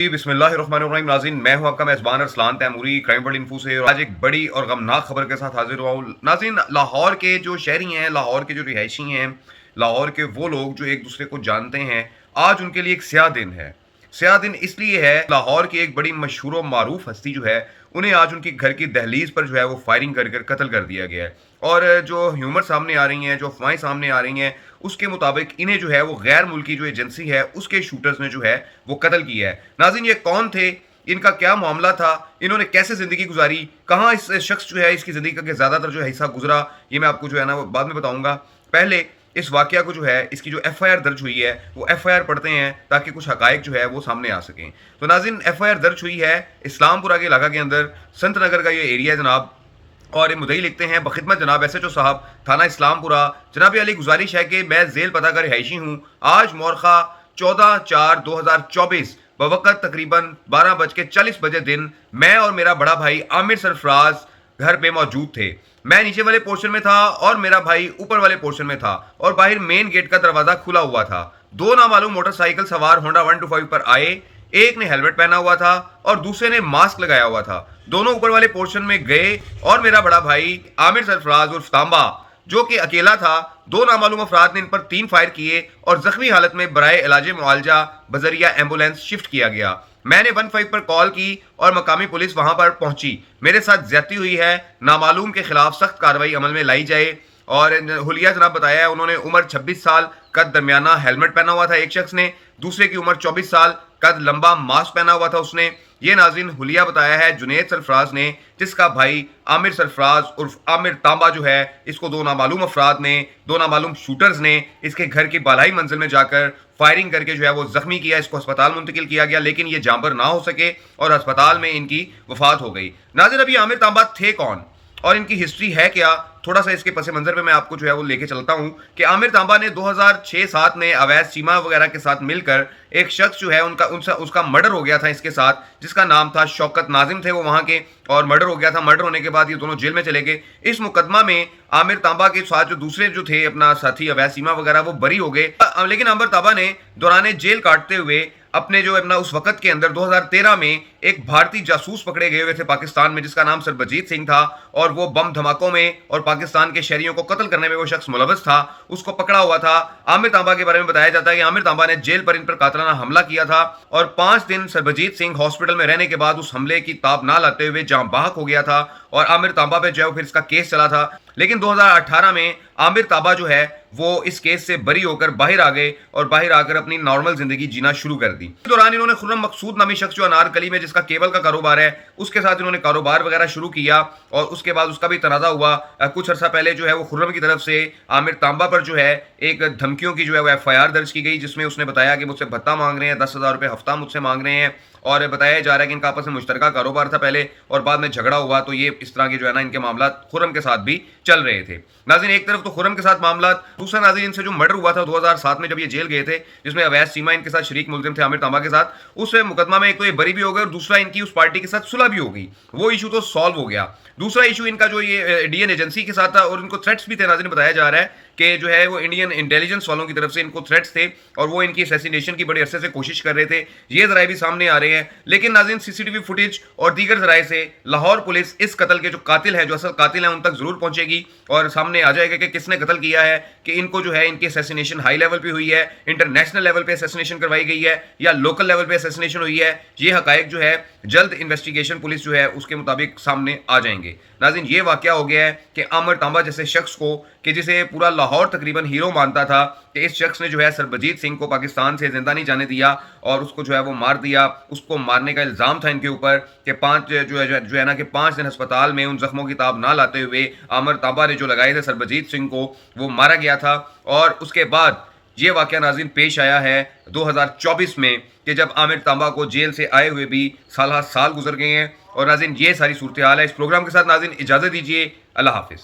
जी, बिस्मिल्लाहिर्रहमानिर्रहीम। नाज़रीन, मैं हूं आपका मेज़बान Arsalan Taimuri crime world info से, और आज एक बड़ी और गमनाक खबर के साथ हाजिर हुआ हूं। नाज़रीन, लाहौर के जो शहरी हैं, लाहौर के जो रिहायशी हैं, लाहौर के वो लोग जो एक दूसरे को जानते हैं, आज उनके लिए एक स्याह दिन है। स्याह दिन इसलिए है, लाहौर की एक बड़ी मशहूर और मारूफ हस्ती जो है, उन्हें आज उनकी घर की दहलीज पर जो है वो फायरिंग कर कर कत्ल कर दिया गया है। और जो ह्यूमर सामने आ रही हैं, जो अफवाहें सामने आ रही हैं, उसके मुताबिक इन्हें जो है वो गैर मुल्की जो एजेंसी है उसके शूटर्स ने जो है वो कत्ल किया है। नाज़रीन, ये कौन थे, इनका क्या मामला था, इन्होंने कैसे ज़िंदगी गुजारी, कहाँ इस शख्स जो है इसकी ज़िंदगी का ज़्यादातर जो है हिस्सा गुजरा, ये मैं आपको जो है ना वो बाद में बताऊँगा। पहले इस वाक़या को जो है, इसकी जो एफ़आईआर दर्ज हुई है, वो एफ़आईआर पढ़ते हैं ताकि कुछ हक़ाइक़ जो है वो सामने आ सकें। तो नाज़रीन, एफ़आईआर दर्ज हुई है इस्लामपुरा के इलाका के अंदर, संत नगर का ये एरिया है जनाब। और मुद्दई लिखते हैं, बखिदमत जनाब एसएचओ साहब थाना इस्लामपुरा, जनाब अली गुजारिश है कि मैं ज़ेल पता का रिहायशी हूँ। आज मौरखा 14/4/2024 बवक़्त तकरीबन 12:40 बजे दिन मैं और मेरा बड़ा भाई आमिर सरफराज घर पे मौजूद थे। मैं नीचे वाले पोर्शन में था और मेरा भाई ऊपर वाले पोर्शन में था, और बाहर मेन गेट का दरवाजा खुला हुआ था। दो नामालूम मोटरसाइकिल सवार होंडा 125 पर आए। एक ने हेलमेट पहना हुआ था और दूसरे ने मास्क लगाया हुआ था। दोनों ऊपर वाले पोर्शन में गए और मेरा बड़ा भाई आमिर सरफराज उर्फ तांबा, जो कि अकेला था, दो नामालूम अफराद ने इन पर 3 फायर किए और जख्मी हालत में बराए इलाज मुआलजा बजरिया एम्बुलेंस शिफ्ट किया गया। मैंने 15 पर कॉल की और मकामी पुलिस वहां पर पहुंची। मेरे साथ ज्यादती हुई है, नामालूम के खिलाफ सख्त कार्रवाई अमल में लाई जाए। और हुलिया जनाब बताया है, उन्होंने उम्र 26 साल, कद दरमियाना, हेलमेट पहना हुआ था एक शख्स ने, दूसरे की उम्र 24 साल, कद लंबा, मास्क पहना हुआ था उसने। ये नाज़रीन हुलिया बताया है जुनैद सरफराज ने, जिसका भाई आमिर सरफराज उर्फ आमिर तांबा जो है, इसको दो नामालूम अफराद ने, दो नामालूम शूटर्स ने इसके घर की बालाई मंजिल में जाकर फायरिंग करके जो है वो जख्मी किया। इसको अस्पताल मुंतकिल किया गया, लेकिन ये जांबर ना हो सके और अस्पताल में इनकी वफात हो गई। नाज़रीन, अभी आमिर तांबा थे कौन और इनकी हिस्ट्री है क्या, थोड़ा सा इसके पसे मंजर पे मैं आपको जो है वो लेके चलता हूं कि आमिर तांबा ने 2006-7 में अवैध सीमा वगैरह के साथ मिलकर एक शख्स जो है उसका मर्डर हो गया था इसके साथ, जिसका नाम था शौकत नाजिम, थे वो वहां के, और मर्डर हो गया था। मर्डर होने के बाद ये दोनों जेल में चले गए। इस मुकदमा में आमिर तांबा के साथ जो दूसरे जो थे अपना साथी अवैध सीमा वगैरह, वो बरी हो गए। लेकिन आमिर तांबा ने दौरान जेल काटते हुए अपने जो अपना उस वक्त के अंदर 2013 में एक भारतीय जासूस पकड़े गए हुए थे पाकिस्तान में, जिसका नाम सरबजीत सिंह था, और वो बम धमाकों में और पाकिस्तान के शहरियों को कत्ल करने में वो शख्स मुलव्वस था। उसको पकड़ा हुआ था। आमिर तांबा के बारे में बताया जाता है कि आमिर तांबा ने जेल पर इन पर कातलाना हमला किया था, और 5 दिन सरबजीत सिंह हॉस्पिटल में रहने के बाद उस हमले की ताब ना लाते हुए जाँ बाहक हो गया था, और आमिर तांबा पे जो है फिर इसका केस चला था। लेकिन 2018 में आमिर तांबा जो है वो इस केस से बरी होकर बाहर आ गए और बाहर आकर अपनी नॉर्मल जिंदगी जीना शुरू कर दी। इस दौरान इन्होंने खुर्रम मकसूद नामी शख्स जो अनारकली में जिसका केबल का कारोबार है, उसके साथ इन्होंने कारोबार वगैरह शुरू किया, और उसके बाद उसका भी तनाज़ा हुआ। कुछ अर्सा पहले जो है वो खुर्रम की तरफ से आमिर तांबा पर जो है एक धमकियों की जो है वो एफआईआर दर्ज की गई, जिसमें उसने बताया कि मुझसे भत्ता मांग रहे हैं, 10,000 रुपये हफ्ता मुझसे मांग रहे हैं, और बताया जा रहा है कि इनका आपस में मुश्तरका कारोबार था पहले, और बाद में झगड़ा हुआ, तो ये इस तरह के जो है ना इनके मामला खुर्रम के साथ भी चल रहे थे। नाज़रीन, एक तरफ तो खुर्रम के साथ मामला, दूसरा नाज़रीन इनसे जो मर्डर हुआ था 2007 में जब ये जेल गए थे, जिसमें अवैध सीमा इनके साथ शरीक मुलजिम थे आमिर तांबा के साथ, उस मुकदमा में एक तो ये बरी भी हो गए और दूसरा इनकी उस पार्टी के साथ सुलह भी हो गई। वो इशू तो सॉल्व हो गया। दूसरा इशू इनका जो ये डीएन एजेंसी के साथ था, और इनको थ्रेट्स भी थे। नाज़रीन, बताया जा रहा है कि जो है वो इंडियन इंटेलिजेंस वालों की तरफ से इनको थ्रेट्स थे, और वो इनकी असैसिनेशन की बड़े अरसे से कोशिश कर रहे थे। ये जराए भी सामने आ रहे हैं। लेकिन नाज़रीन, सीसीटीवी फुटेज और दीगर जराए से लाहौर पुलिस इस कत्ल के जो कातिल है, जो असल कातिल है, उन तक जरूर पहुंचेगी और सामने आ जाएगा कि किसने कत्ल किया है, कि इनको जो है इनकी असैसिनेशन हाई लेवल पे हुई है, इंटरनेशनल लेवल पे असैसिनेशन करवाई गई है, या लोकल लेवल पे असैसिनेशन हुई है। ये हकायक जो है जल्द इन्वेस्टिगेशन पुलिस जो है उसके मुताबिक सामने आ जाएंगे। नाज़रीन, ये वाकया हो गया है कि आमिर तांबा जैसे शख्स को, कि जिसे पूरा लाहौर तकरीबन हीरो मानता था, कि इस शख्स ने जो है सरबजीत सिंह को पाकिस्तान से जिंदा नहीं जाने दिया और उसको जो है वो मार दिया। उसको मारने का इल्ज़ाम था इनके ऊपर कि 5 दिन अस्पताल में उन जख्मों की ताब ना लाते हुए आमिर तांबा ने जो लगाए थे सरबजीत सिंह को, वो मारा गया था। और उसके बाद ये वाकया नाज़रीन पेश आया है 2024 में, कि जब आमिर तांबा को जेल से आए हुए भी साल गुजर गए हैं। और नाज़रीन, ये सारी सूरत हाल है। इस प्रोग्राम के साथ नाज़रीन इजाज़त दीजिए। अल्लाह हाफिज़।